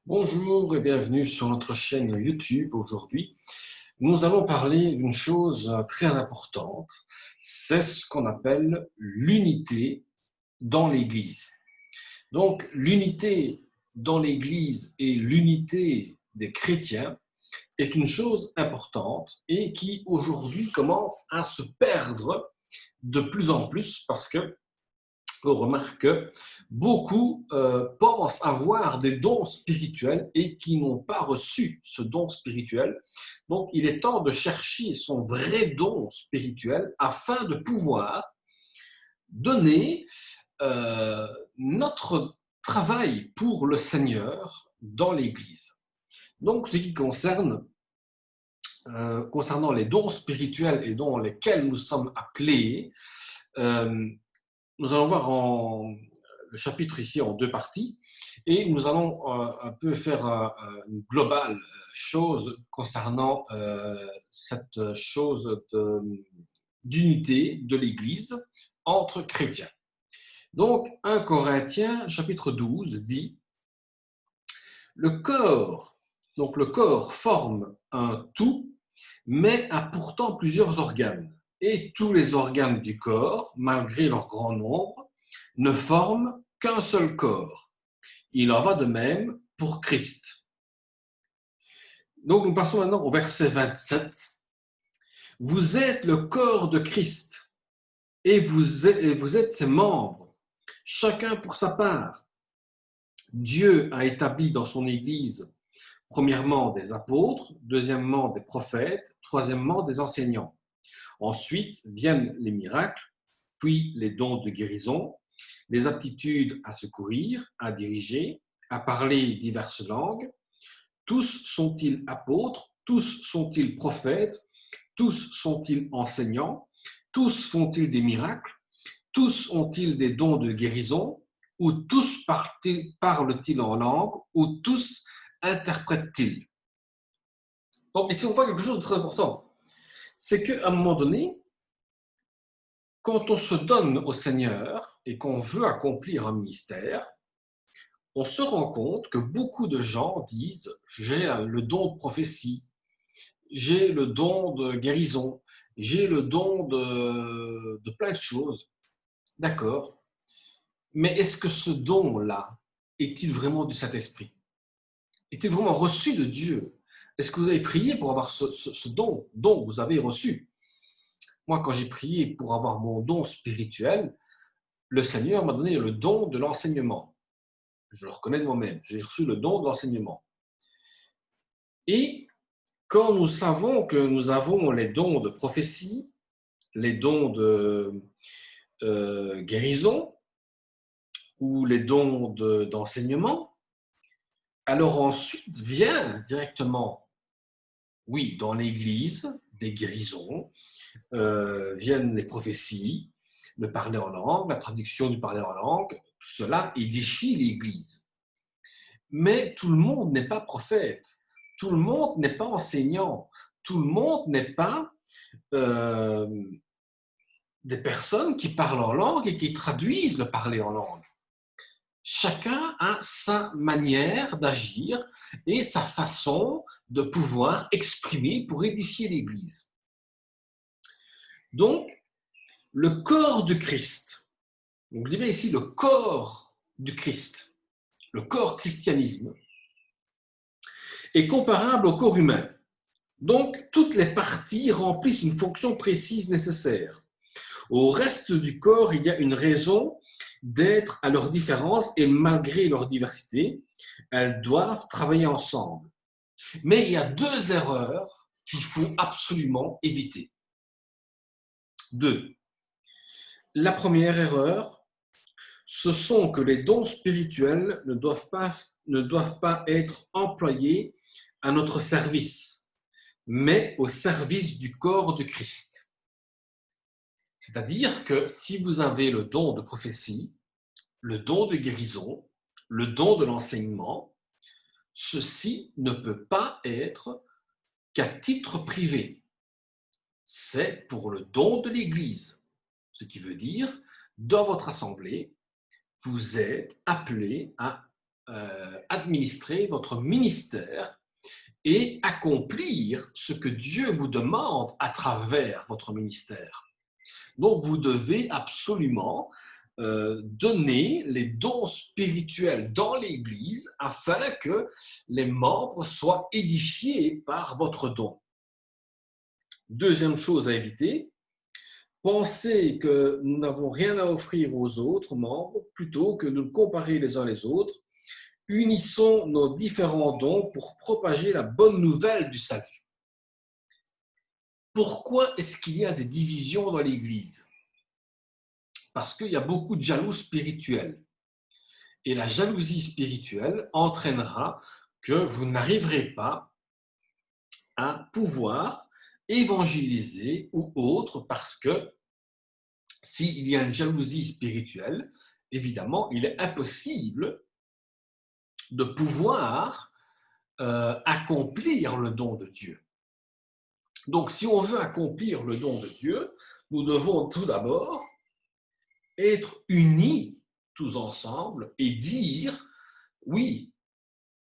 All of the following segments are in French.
Bonjour et bienvenue sur notre chaîne YouTube. Aujourd'hui, nous allons parler d'une chose très importante. C'est ce qu'on appelle l'unité dans l'Église. Donc, l'unité dans l'Église et l'unité des chrétiens est une chose importante et qui aujourd'hui commence à se perdre de plus en plus parce que on remarque que beaucoup pensent avoir des dons spirituels et qui n'ont pas reçu ce don spirituel. Donc, il est temps de chercher son vrai don spirituel afin de pouvoir donner notre travail pour le Seigneur dans l'Église. Donc, ce qui concernant les dons spirituels et dont lesquels nous sommes appelés, euh, nous allons voir le chapitre ici en deux parties et nous allons un peu faire une globale chose concernant cette chose d'unité de l'Église entre chrétiens. Donc, 1 Corinthiens chapitre 12 dit donc le corps forme un tout, mais a pourtant plusieurs organes. Et tous les organes du corps, malgré leur grand nombre, ne forment qu'un seul corps. Il en va de même pour Christ. Donc nous passons maintenant au verset 27. Vous êtes le corps de Christ et vous êtes ses membres, chacun pour sa part. Dieu a établi dans son Église, premièrement des apôtres, deuxièmement des prophètes, troisièmement des enseignants. Ensuite viennent les miracles, puis les dons de guérison, les aptitudes à secourir, à diriger, à parler diverses langues. Tous sont-ils apôtres? Tous sont-ils prophètes? Tous sont-ils enseignants? Tous font-ils des miracles? Tous ont-ils des dons de guérison? Ou tous parlent-ils en langue? Ou tous interprètent-ils? Donc ici on voit quelque chose de très important. C'est qu'à un moment donné, quand on se donne au Seigneur et qu'on veut accomplir un ministère, on se rend compte que beaucoup de gens disent j'ai le don de prophétie, j'ai le don de guérison, j'ai le don de plein de choses. D'accord. Mais est-ce que ce don-là est-il vraiment du Saint-Esprit? Est-il vraiment reçu de Dieu? Est-ce que vous avez prié pour avoir ce don dont vous avez reçu? Moi, quand j'ai prié pour avoir mon don spirituel, le Seigneur m'a donné le don de l'enseignement. Je le reconnais de moi-même. J'ai reçu le don de l'enseignement. Et quand nous savons que nous avons les dons de prophétie, les dons de guérison ou les dons d'enseignement, alors ensuite vient directement, oui, dans l'Église, des guérisons, viennent les prophéties, le parler en langue, la traduction du parler en langue, tout cela édifie l'Église. Mais tout le monde n'est pas prophète, tout le monde n'est pas enseignant, tout le monde n'est pas euh, des personnes qui parlent en langue et qui traduisent le parler en langue. Chacun a sa manière d'agir et sa façon de pouvoir exprimer pour édifier l'Église. Donc, le corps du Christ, donc je dis bien ici le corps du Christ, le corps christianisme, est comparable au corps humain. Donc, toutes les parties remplissent une fonction précise nécessaire. Au reste du corps, il y a une raison d'être à leur différence et malgré leur diversité, elles doivent travailler ensemble. Mais il y a deux erreurs qu'il faut absolument éviter. Deux. La première erreur, ce sont que les dons spirituels ne doivent pas être employés à notre service, mais au service du corps du Christ. C'est-à-dire que si vous avez le don de prophétie, le don de guérison, le don de l'enseignement, ceci ne peut pas être qu'à titre privé. C'est pour le don de l'Église. Ce qui veut dire, dans votre assemblée, vous êtes appelé à administrer votre ministère et accomplir ce que Dieu vous demande à travers votre ministère. Donc, vous devez absolument donner les dons spirituels dans l'Église afin que les membres soient édifiés par votre don. Deuxième chose à éviter, pensez que nous n'avons rien à offrir aux autres membres plutôt que de nous comparer les uns les autres. Unissons nos différents dons pour propager la bonne nouvelle du salut. Pourquoi est-ce qu'il y a des divisions dans l'Église? Parce qu'il y a beaucoup de jaloux spirituels. Et la jalousie spirituelle entraînera que vous n'arriverez pas à pouvoir évangéliser ou autre, parce que s'il y a une jalousie spirituelle, évidemment, il est impossible de pouvoir accomplir le don de Dieu. Donc, si on veut accomplir le don de Dieu, nous devons tout d'abord être unis tous ensemble et dire, oui,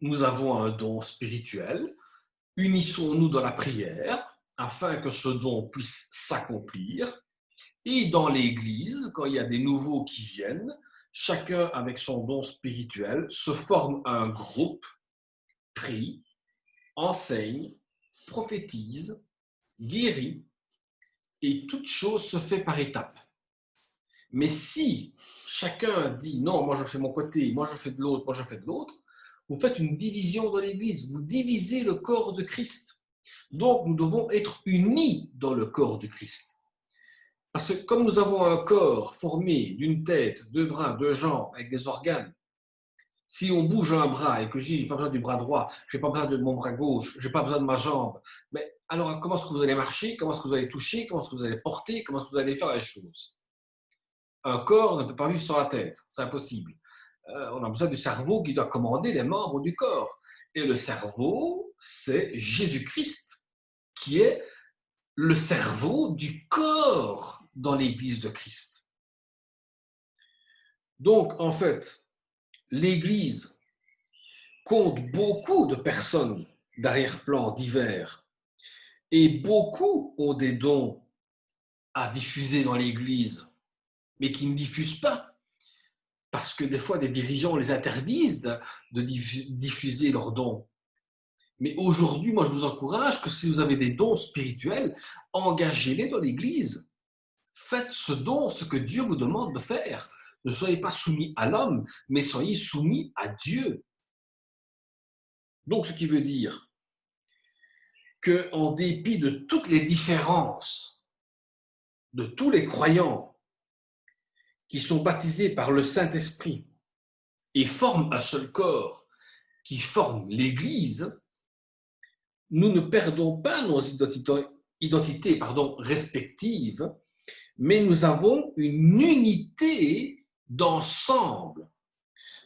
nous avons un don spirituel, unissons-nous dans la prière afin que ce don puisse s'accomplir. Et dans l'Église, quand il y a des nouveaux qui viennent, chacun avec son don spirituel se forme un groupe, prie, enseigne, prophétise, guérit, et toute chose se fait par étapes. Mais si chacun dit non, moi je fais mon côté, moi je fais de l'autre, moi je fais de l'autre, vous faites une division dans l'Église, vous divisez le corps de Christ. Donc nous devons être unis dans le corps de Christ. Parce que comme nous avons un corps formé d'une tête, deux bras, deux jambes, avec des organes, si on bouge un bras et que je dis, je n'ai pas besoin du bras droit, je n'ai pas besoin de mon bras gauche, je n'ai pas besoin de ma jambe, mais alors comment est-ce que vous allez marcher, comment est-ce que vous allez toucher, comment est-ce que vous allez porter, comment est-ce que vous allez faire les choses? Un corps ne peut pas vivre sans la tête, c'est impossible. On a besoin du cerveau qui doit commander les membres du corps. Et le cerveau, c'est Jésus-Christ, qui est le cerveau du corps dans l'Église de Christ. Donc, en fait, l'Église compte beaucoup de personnes d'arrière-plan divers et beaucoup ont des dons à diffuser dans l'Église, mais qui ne diffusent pas. Parce que des fois, des dirigeants les interdisent de diffuser leurs dons. Mais aujourd'hui, moi, je vous encourage que si vous avez des dons spirituels, engagez-les dans l'Église. Faites ce don, ce que Dieu vous demande de faire. Ne soyez pas soumis à l'homme, mais soyez soumis à Dieu. Donc, ce qui veut dire qu'en dépit de toutes les différences de tous les croyants qui sont baptisés par le Saint-Esprit et forment un seul corps, qui forme l'Église, nous ne perdons pas nos identités respectives, mais nous avons une unité d'ensemble.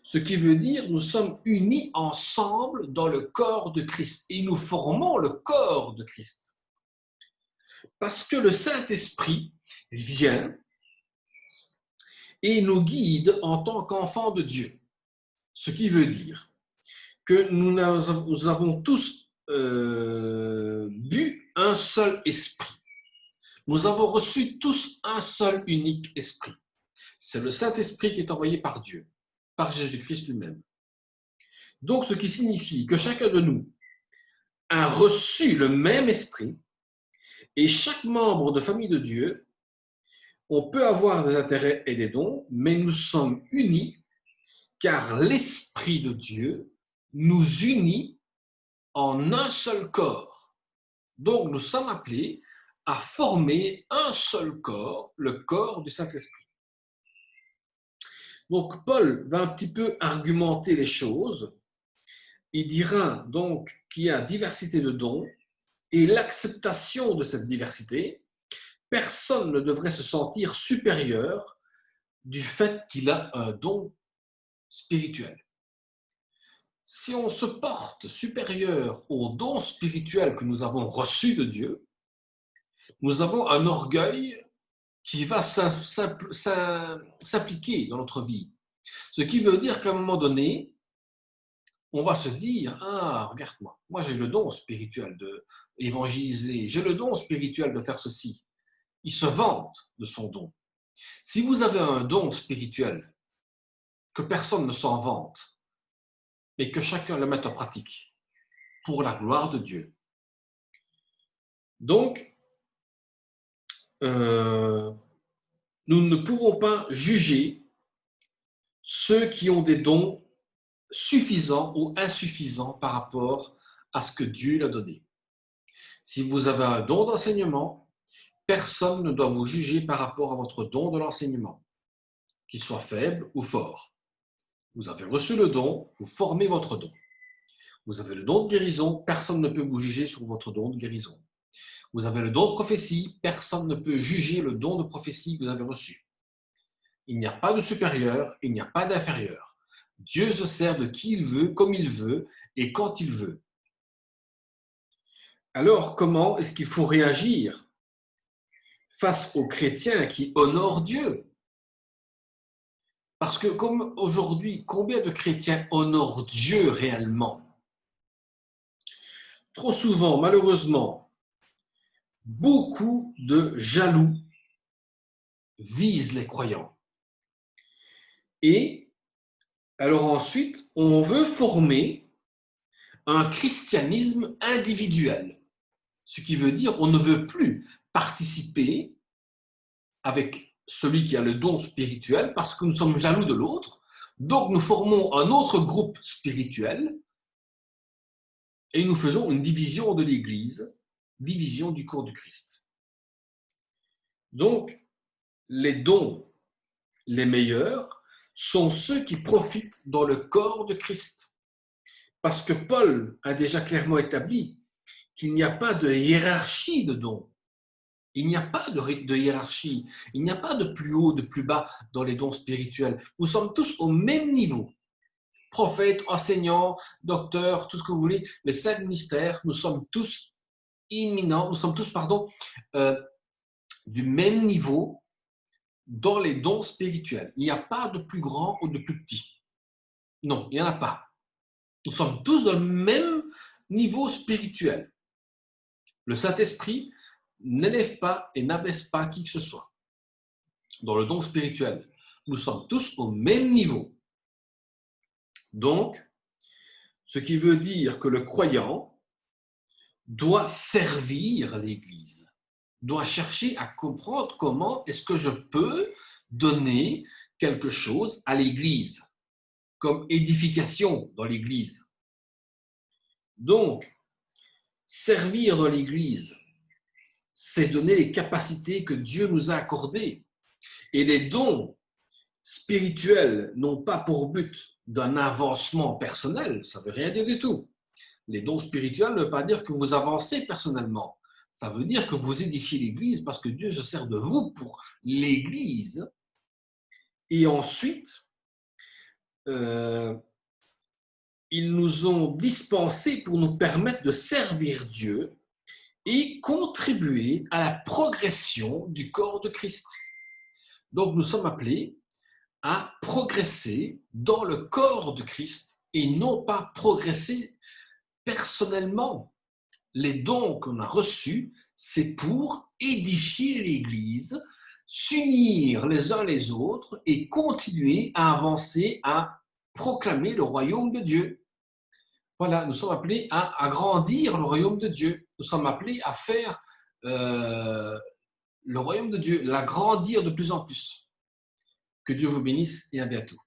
Ce qui veut dire nous sommes unis ensemble dans le corps de Christ et nous formons le corps de Christ. Parce que le Saint-Esprit vient et nous guide en tant qu'enfants de Dieu. Ce qui veut dire que nous avons tous bu un seul esprit. Nous avons reçu tous un seul unique esprit. C'est le Saint-Esprit qui est envoyé par Dieu, par Jésus-Christ lui-même. Donc, ce qui signifie que chacun de nous a reçu le même esprit et chaque membre de famille de Dieu, on peut avoir des intérêts et des dons, mais nous sommes unis car l'Esprit de Dieu nous unit en un seul corps. Donc, nous sommes appelés à former un seul corps, le corps du Saint-Esprit. Donc, Paul va un petit peu argumenter les choses. Il dira donc qu'il y a diversité de dons et l'acceptation de cette diversité. Personne ne devrait se sentir supérieur du fait qu'il a un don spirituel. Si on se porte supérieur au don spirituel que nous avons reçu de Dieu, nous avons un orgueil qui va s'appliquer dans notre vie. Ce qui veut dire qu'à un moment donné, on va se dire, ah, regarde-moi, moi j'ai le don spirituel d'évangéliser, j'ai le don spirituel de faire ceci. Il se vante de son don. Si vous avez un don spirituel, que personne ne s'en vante, mais que chacun le mette en pratique pour la gloire de Dieu. Donc, nous ne pouvons pas juger ceux qui ont des dons suffisants ou insuffisants par rapport à ce que Dieu leur a donné. Si vous avez un don d'enseignement, personne ne doit vous juger par rapport à votre don de l'enseignement, qu'il soit faible ou fort. Vous avez reçu le don, vous formez votre don. Vous avez le don de guérison, personne ne peut vous juger sur votre don de guérison. Vous avez le don de prophétie, personne ne peut juger le don de prophétie que vous avez reçu. Il n'y a pas de supérieur, il n'y a pas d'inférieur. Dieu se sert de qui il veut, comme il veut et quand il veut. Alors, comment est-ce qu'il faut réagir face aux chrétiens qui honorent Dieu? Parce que comme aujourd'hui, combien de chrétiens honorent Dieu réellement? Trop souvent, malheureusement, beaucoup de jaloux visent les croyants. Et alors ensuite, on veut former un christianisme individuel, ce qui veut dire on ne veut plus participer avec celui qui a le don spirituel parce que nous sommes jaloux de l'autre. Donc nous formons un autre groupe spirituel et nous faisons une division de l'Église, division du corps du Christ. Donc les dons les meilleurs sont ceux qui profitent dans le corps de Christ. Parce que Paul a déjà clairement établi qu'il n'y a pas de hiérarchie de dons. Il n'y a pas de hiérarchie. Il n'y a pas de plus haut, de plus bas dans les dons spirituels. Nous sommes tous au même niveau. Prophètes, enseignants, docteurs, tout ce que vous voulez, les 5 ministères, nous sommes tous imminents, nous sommes tous, du même niveau dans les dons spirituels. Il n'y a pas de plus grand ou de plus petit. Non, il n'y en a pas. Nous sommes tous dans le même niveau spirituel. Le Saint-Esprit n'élève pas et n'abaisse pas qui que ce soit. Dans le don spirituel, nous sommes tous au même niveau. Donc, ce qui veut dire que le croyant doit servir l'Église, doit chercher à comprendre comment est-ce que je peux donner quelque chose à l'Église, comme édification dans l'Église. Donc, servir dans l'Église, c'est donner les capacités que Dieu nous a accordées. Et les dons spirituels n'ont pas pour but d'un avancement personnel, ça ne veut rien dire du tout. Les dons spirituels ne veut pas dire que vous avancez personnellement. Ça veut dire que vous édifiez l'Église parce que Dieu se sert de vous pour l'Église. Et ensuite, ils nous ont dispensés pour nous permettre de servir Dieu et contribuer à la progression du corps de Christ. Donc nous sommes appelés à progresser dans le corps de Christ et non pas progresser personnellement. Les dons qu'on a reçus, c'est pour édifier l'Église, s'unir les uns les autres et continuer à avancer, à proclamer le royaume de Dieu. Voilà, nous sommes appelés à agrandir le royaume de Dieu. Nous sommes appelés à faire le royaume de Dieu, l'agrandir de plus en plus. Que Dieu vous bénisse et à bientôt.